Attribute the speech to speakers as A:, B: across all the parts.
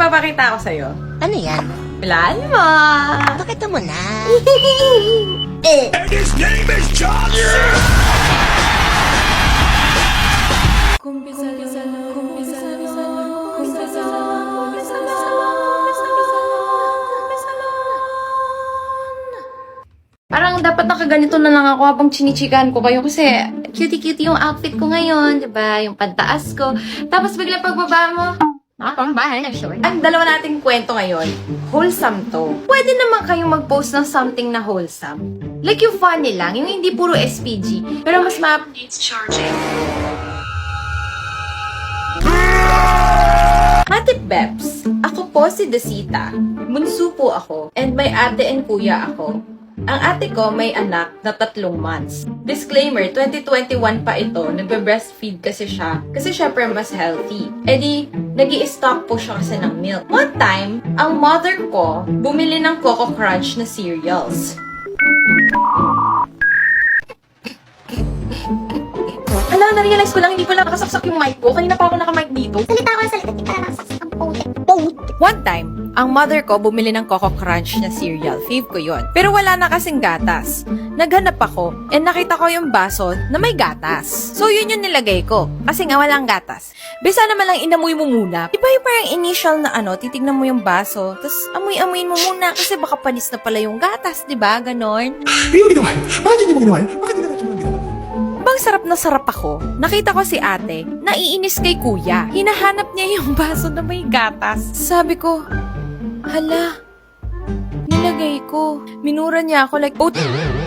A: ipapakita ko sa'yo.
B: Ano yan?
A: Pilaan mo!
B: Pakita mo na.
C: And his name is John C.
A: Parang dapat nakaganito na lang ako habang chinichikan ko kayo kasi cutie-cutie yung outfit ko ngayon, diba? Yung pantaas ko. Tapos biglang pagbaba mo,
B: Pambahay na short.
A: ang dalawa nating kwento ngayon, wholesome to. Pwede naman kayong mag-post ng something na wholesome. Like yung funny lang, yung hindi puro SPG. Pero mas Ate Beps, ako po si Desita. Bunso po ako, and may ate and kuya ako. Ang ate ko may anak na 3 months. Disclaimer, 2021 pa ito, nagbe-breastfeed kasi siya. Kasi syempre mas healthy. E di, nag-i-stock po siya kasi ng milk. One time, ang mother ko bumili ng Coco Crunch na cereals. Ala, na-realize ko lang, hindi ko lang nakasaksak yung mic ko. Kanina pa ako naka-mic dito.
B: Salita ko ng salita, di ka na nakasaksak ang pote.
A: One time, ang mother ko bumili ng Coco Crunch na cereal. Fave ko yon. Pero wala na kasing gatas. Naghanap ako, and nakita ko yung baso na may gatas. So, yun yung nilagay ko. Kasi nga walang gatas. Bisa naman lang inamoy mo muna. Diba yung parang initial na titignan mo yung baso, tapos amoy-amoyin mo muna kasi baka panis na pala yung gatas, diba? Ganon.
C: Hindi mo ginawa. Bakit hindi mo ginawa? Bakit hindi mo ginawa?
A: Bang sarap na sarap ako. Nakita ko si ate, naiinis kay kuya. Hinahanap niya yung baso na may gatas. Sabi ko, hala, nilagay ko. Minura niya ako like,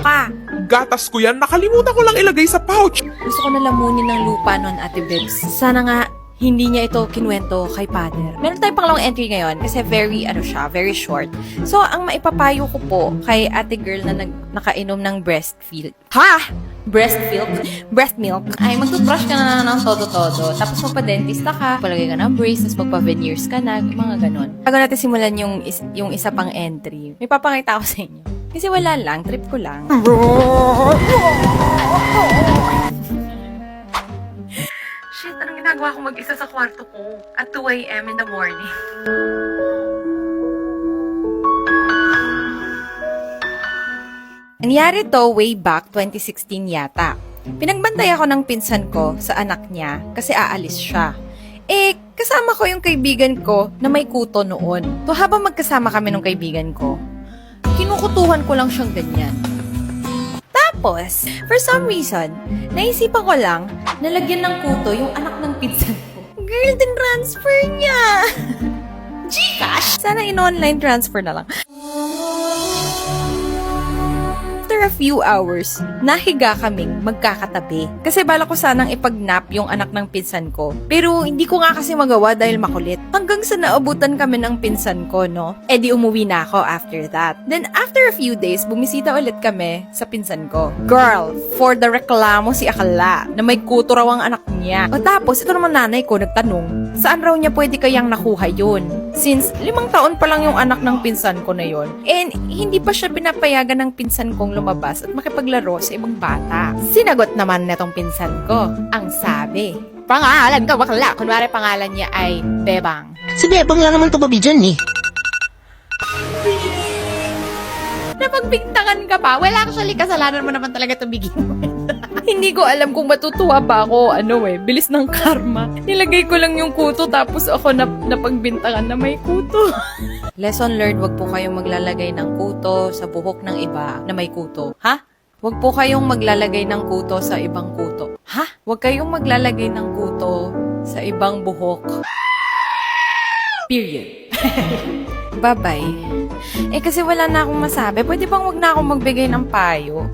A: ka.
D: Gatas ko yan, nakalimutan ko lang ilagay sa pouch.
A: Gusto ko na lamunin ng lupa nun, Ate Bibs. Sana nga, hindi niya ito kinuwento kay Father. Meron tayong pangalawang entry ngayon kasi very short. So, ang maipapayo ko po kay ate girl na nakainom ng breast milk, ay mag-toothbrush ka na ng todo-todo. Tapos magpa-dentista ka, palagay ka ng brace, tapos magpa-veneers ka na, mga ganon. Bago natin simulan yung isa pang entry, may papakita ko sa inyo. Kasi wala lang, trip ko lang. Shit, anong ginagawa ko mag-isa sa kwarto ko at 2 a.m. in the morning? Nangyari to way back 2016 yata. Pinagbantay ako ng pinsan ko sa anak niya kasi aalis siya. Kasama ko yung kaibigan ko na may kuto noon. So habang magkasama kami ng kaibigan ko, kinukutuhan ko lang siyang ganyan. Tapos, for some reason, naisipan ko lang na lagyan ng kuto yung anak ng pinsan ko. Girl, din transfer niya! Gcash! Sana in-online transfer na lang. After a few hours, nahiga kaming magkakatabi. Kasi bala ko sanang ipag-nap yung anak ng pinsan ko. Pero hindi ko nga kasi magawa dahil makulit. Hanggang sa naabutan kami ng pinsan ko, no? E di umuwi na ako after that. Then after a few days, bumisita ulit kami sa pinsan ko. Girl, for the reklamo si Akala na may kuto raw ang anak niya. O tapos, ito naman nanay ko nagtanong, saan raw niya pwede kayang nakuha yun? Since 5 taon pa lang yung anak ng pinsan ko na yun. And hindi pa siya pinapayagan ng pinsan kong lumabas at makipaglaro sa ibang bata. Sinagot naman netong pinsan ko. Ang sabi, pangalan ka bakla. Kunwari pangalan niya ay Bebang.
B: Si Bebang lang naman tumabi dyan eh.
A: Napagbintangan ka pa. Wala actually, kasalanan mo naman talaga tumigil mo. Hindi ko alam kung matutuwa ba ako. Bilis ng karma. Nilagay ko lang yung kuto tapos ako napagbintangan na may kuto. Lesson learned, wag po kayong maglalagay ng kuto sa buhok ng iba na may kuto. Ha? Wag po kayong maglalagay ng kuto sa ibang kuto. Ha? Wag kayong maglalagay ng kuto sa ibang buhok. Period. Bye-bye. Kasi wala na akong masabi. Pwede bang wag na akong magbigay ng payo?